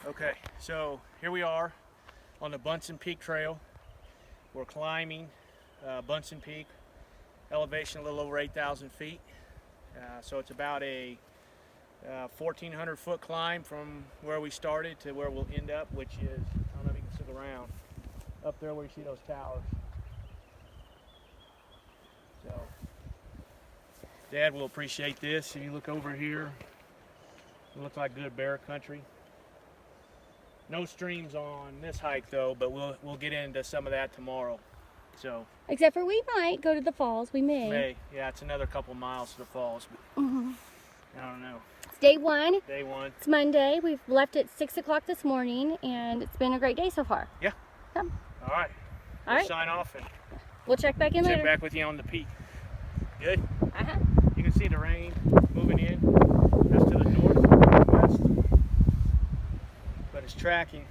Okay, so here we are on the Bunsen Peak Trail. We're climbing Bunsen Peak, elevation a little over 8,000 feet. So it's about a 1,400 foot climb from where we started to where we'll end up, which is, I don't know if you can see around, up there where you see those towers. So Dad will appreciate this. If you look over here, it looks like good bear country. No streams on this hike though, but we'll get into some of that tomorrow. So except for we might go to the falls. We may. Yeah, it's another couple miles to the falls, but I don't know. It's day one. Day one. It's Monday. We've left at 6 o'clock this morning, and it's been a great day so far. Yeah. Yeah. All right. All right. Sign off and we'll check back in later. Check back with you on the peak. Good. Uh-huh. You can see the rain moving in. That's to the north and west. But it's tracking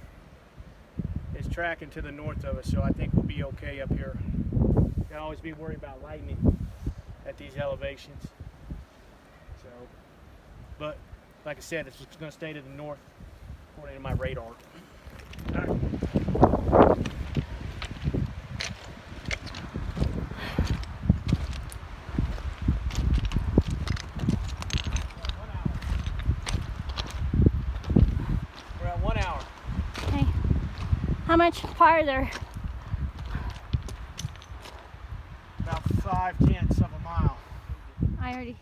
to the north of us, so I think we'll be okay up here. You can always be worried about lightning at these elevations. So, but like I said, it's going to stay to the north according to my radar. All right. We're at 1 hour. Okay. How much farther? About 5/10 of a mile. I already.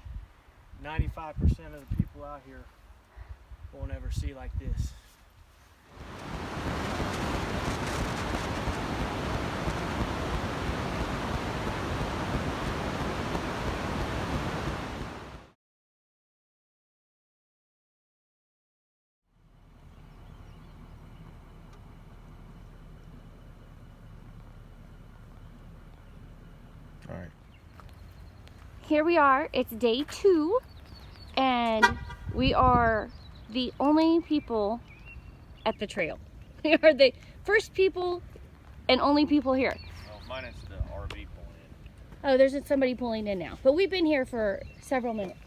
95% of the people out here won't ever see like this. All right. Here we are. It's day 2, and we are the only people at the trail. We are the first people and only people here. Well, minus the RV pulling in. Oh, there's somebody pulling in now. But we've been here for several minutes.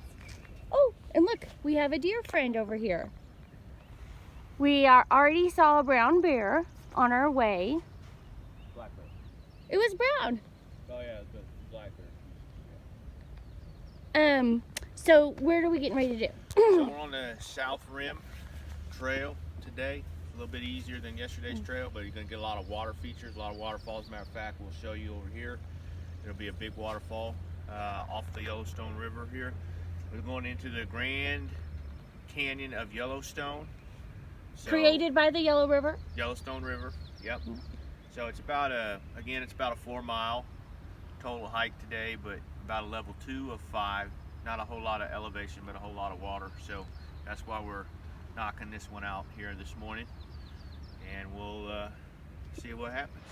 Oh, and look, we have a deer friend over here. We already saw a brown bear on our way. Black bear. It was brown. Oh yeah, the black bear. So where are we getting ready to do? So we're on the South Rim Trail today. It's a little bit easier than yesterday's trail, but you're gonna get a lot of water features, a lot of waterfalls. As a matter of fact, we'll show you over here. There'll be a big waterfall off the Yellowstone River here. We're going into the Grand Canyon of Yellowstone. So, Created by the Yellowstone River. Yep. So it's about it's about a 4 mile total hike today, but about a level 2 of 5. Not a whole lot of elevation, but a whole lot of water. So that's why we're knocking this one out here this morning, and we'll see what happens.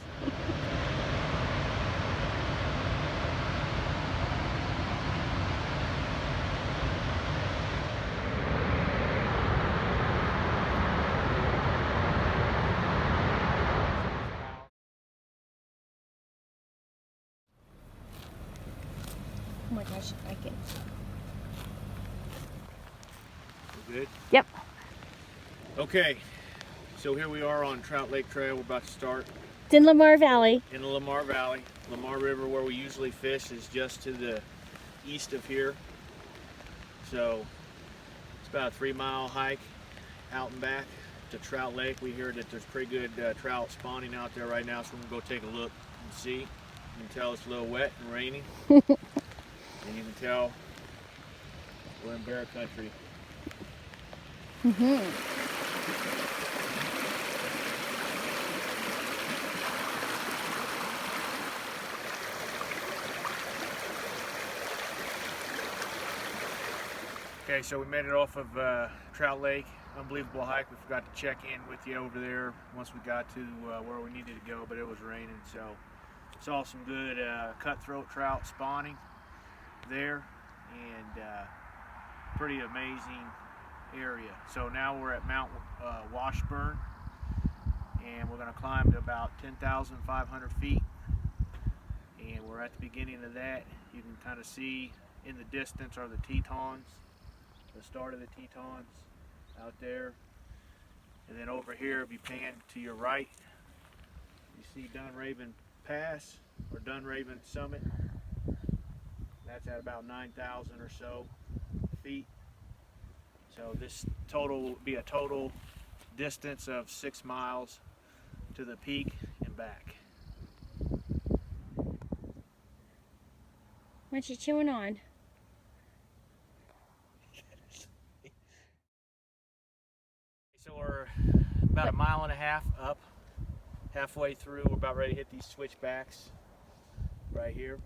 Oh my gosh, I can. Good? Yep. Okay, so here we are on Trout Lake Trail. We're about to start It's in Lamar Valley. in the Lamar Valley. Lamar River, where we usually fish, is just to the east of here. So it's about a 3 mile hike out and back to Trout Lake. We hear that there's pretty good trout spawning out there right now, so we're gonna go take a look and see. You can tell it's a little wet and rainy. And you can tell we're in bear country. Okay, so we made it off of Trout Lake. Unbelievable hike. We forgot to check in with you over there once we got to where we needed to go, but it was raining, so saw some good cutthroat trout spawning there, and pretty amazing area. So now we're at Mount Washburn, and we're going to climb to about 10,500 feet, and we're at the beginning of that. You can kind of see in the distance are the Tetons, the start of the Tetons out there, And then over here, if you pan to your right, you see Dunraven Pass or Dunraven Summit. That's at about 9,000 or so feet. So this total will be a total distance of 6 miles to the peak and back. What you chewing on? So we're about a mile and a half up, halfway through. We're about ready to hit these switchbacks right here.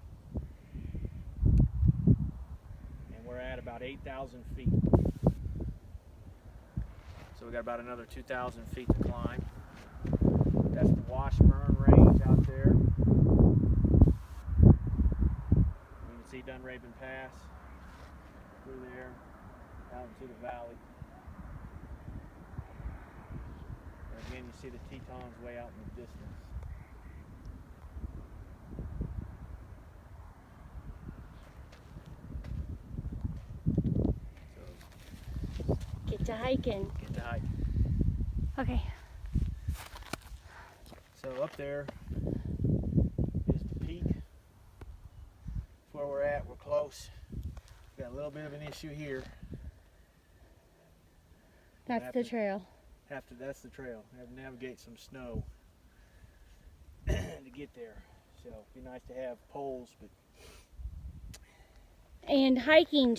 And we're at about 8,000 feet. So we got about another 2,000 feet to climb. That's the Washburn Range out there. You can see Dunraven Pass through there, out into the valley. And again, you see the Tetons way out in the distance. Get to hiking. Get to hike. Okay. So up there is the peak. That's where we're at. We're close. Got a little bit of an issue here. That's the trail. That's the trail. Have to navigate some snow to get there. So it'd be nice to have poles, but And hiking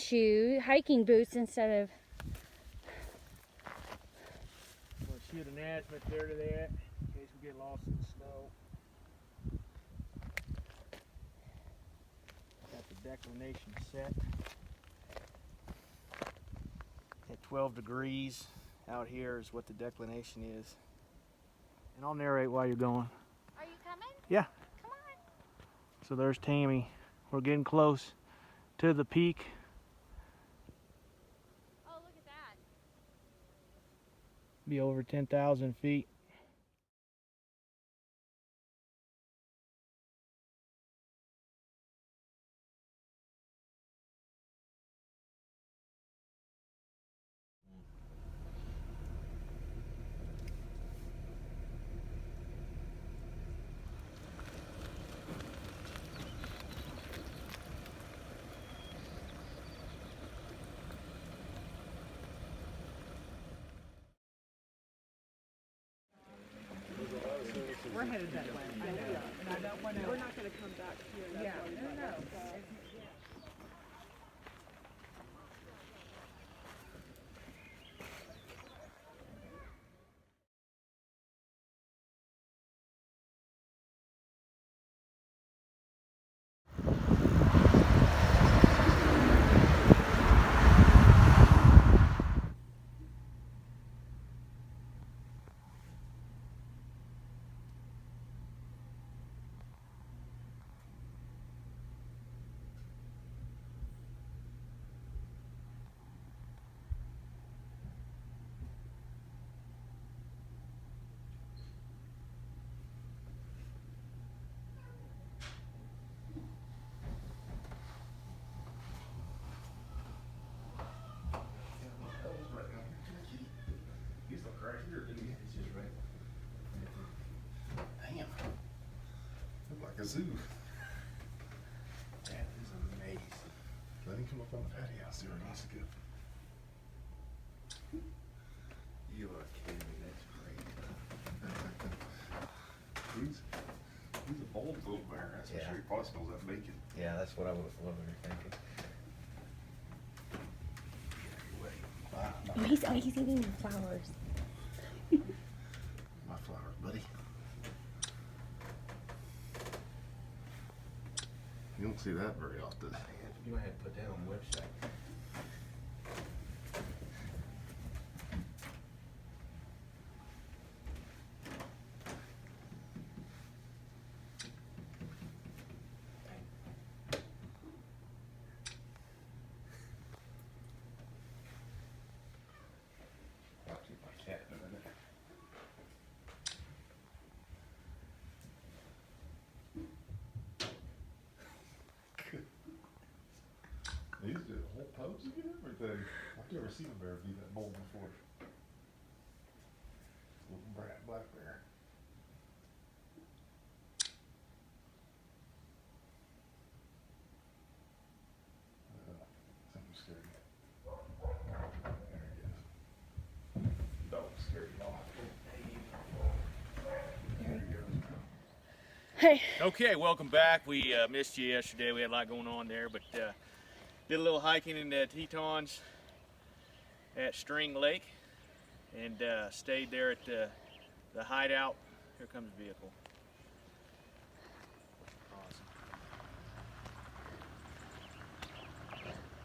boots instead of. we'll shoot an azimuth there to that in case we get lost in the snow. Got the declination set at 12 degrees. Out here is what the declination is. And I'll narrate while you're going. Are you coming? Yeah. Come on. So there's Tammy. We're getting close to the peak. Oh, look at that. Be over 10,000 feet. We're headed that way. I know. And I don't want to. We're not going to come back here. Yeah. No. Damn. Look like a zoo. That is amazing. Let him come up on the patio. See where he wants to go. You are kidding me, that's great. He's a bold little bear, that's for Yeah. sure. He probably smells that bacon. Yeah, that's what I was thinking. Wow. Oh, he's eating the flowers. My flowers, buddy. You don't see that very often. You might have to put that on the website. I'll keep my cat in a minute. He's did a whole pose and everything. I've never seen a bear be that bold before. Black bear. Something scared me. There he is. Dog scared me off. There he goes. Hey. Okay, welcome back. We missed you yesterday. We had a lot going on there, but did a little hiking in the Tetons at String Lake and stayed there at the hideout. Here comes the vehicle. Awesome.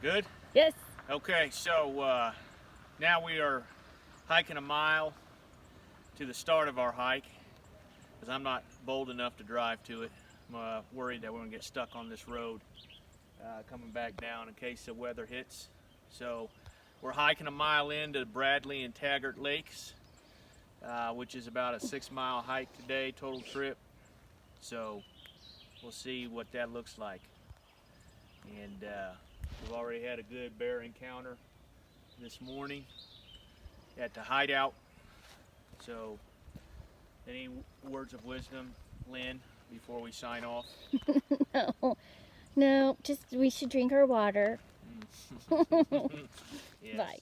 Good? Yes. Okay, so now we are hiking a mile to the start of our hike because I'm not bold enough to drive to it. I'm worried that we're going to get stuck on this road coming back down in case the weather hits. So we're hiking a mile into Bradley and Taggart Lakes, which is about a 6-mile hike today, total trip. So we'll see what that looks like. And we've already had a good bear encounter this morning at the hideout. So any words of wisdom, Lynn, before we sign off? No, just we should drink our water. Yes. Bye.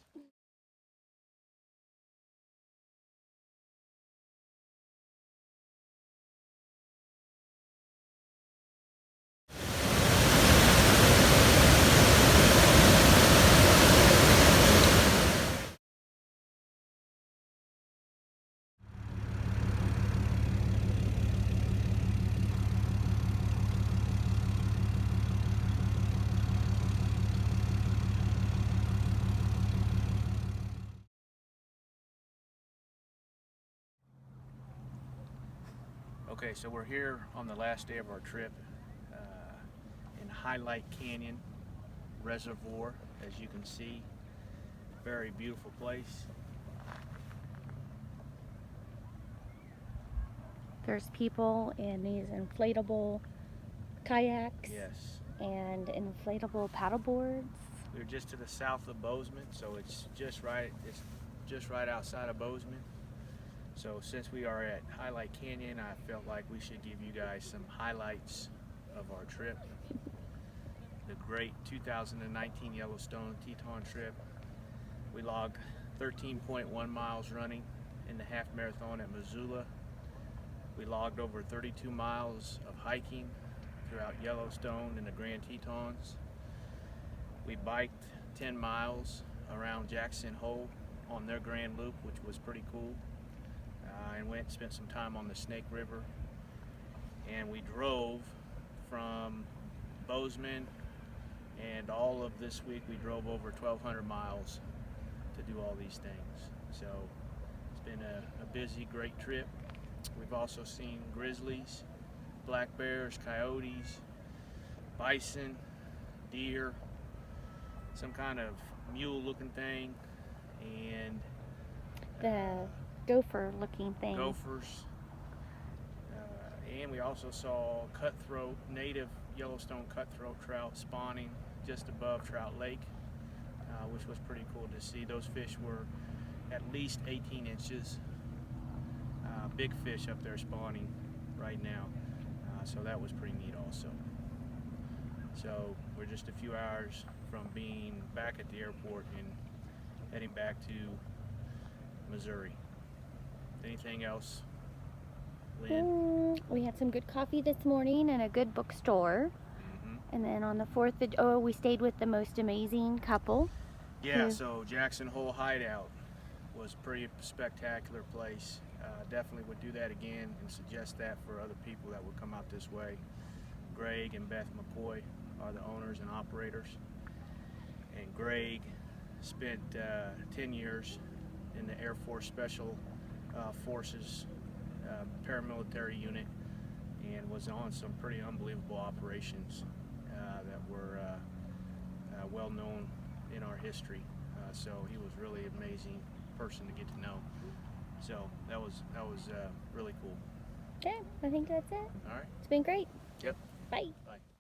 Okay, so we're here on the last day of our trip in Highlight Canyon Reservoir, as you can see. Very beautiful place. There's people in these inflatable kayaks Yes. and inflatable paddle boards. We're just to the south of Bozeman, so it's just right outside of Bozeman. So since we are at Highlight Canyon, I felt like we should give you guys some highlights of our trip. The great 2019 Yellowstone Teton trip. We logged 13.1 miles running in the half marathon at Missoula. We logged over 32 miles of hiking throughout Yellowstone and the Grand Tetons. We biked 10 miles around Jackson Hole on their Grand Loop, which was pretty cool. And went and spent some time on the Snake River. And we drove from Bozeman, and all of this week we drove over 1,200 miles to do all these things. So it's been a busy, great trip. We've also seen grizzlies, black bears, coyotes, bison, deer, some kind of mule-looking thing, and The gopher looking thing. gophers. And we also saw cutthroat, native Yellowstone cutthroat trout spawning just above Trout Lake, which was pretty cool to see. Those fish were at least 18 inches. Big fish up there spawning right now. So that was pretty neat also. So we're just a few hours from being back at the airport and heading back to Missouri. Anything else, Lynn? We had some good coffee this morning and a good bookstore. And then on the 4th of, we stayed with the most amazing couple. Yeah, so Jackson Hole Hideout was a pretty spectacular place. Definitely would do that again and suggest that for other people that would come out this way. Greg and Beth McCoy are the owners and operators. And Greg spent 10 years in the Air Force Special Forces paramilitary unit and was on some pretty unbelievable operations that were well known in our history. So he was really an amazing person to get to know. So that was really cool. Okay, I think that's it. All right. It's been great. Yep. Bye. Bye.